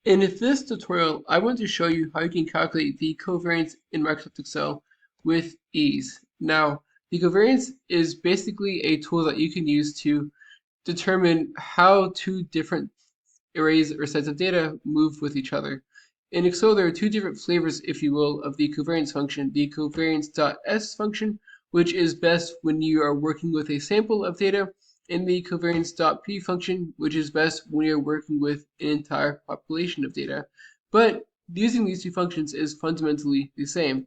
In this tutorial, I want to show you how you can calculate the covariance in Microsoft Excel with ease. Now, the covariance is basically a tool that you can use to determine how two different arrays or sets of data move with each other. In Excel, there are two different flavors, if you will, of the covariance function. The covariance.s function, which is best when you are working with a sample of data, and the covariance.p function, which is best when you're working with an entire population of data. But using these two functions is fundamentally the same.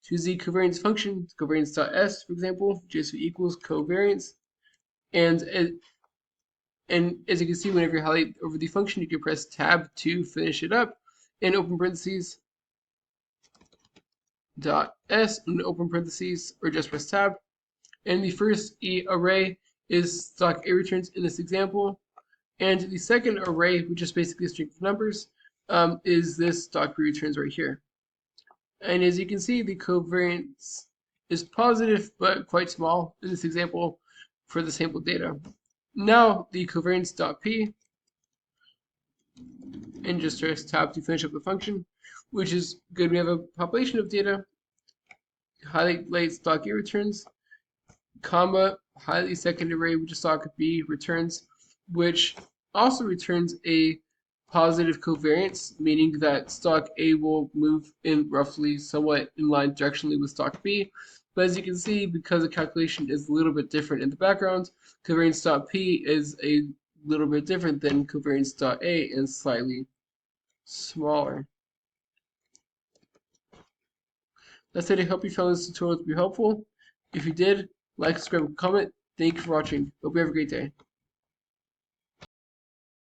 To use the covariance function, covariance.s, for example, just equals covariance, and as you can see, whenever you highlight over the function, you can press tab to finish it up, and open parentheses, dot s, and open parentheses, or just press tab. And the first array is stock A returns in this example, and the second array, which is basically a string of numbers, is this stock B returns right here. And as you can see, the covariance is positive but quite small in this example for the sample data. Now the covariance.p, and just press tab to finish up the function, which is good. We have a population of data, highlight stock A returns, comma, highlight second array, which is stock B returns, which also returns a positive covariance, meaning that stock A will move in roughly somewhat in line directionally with stock B. But as you can see, because the calculation is a little bit different in the background, covariance.p is a little bit different than covariance.a and slightly smaller. That's it. I hope you found this tutorial to be helpful. If you did, like, subscribe, and comment. Thank you for watching. Hope you have a great day.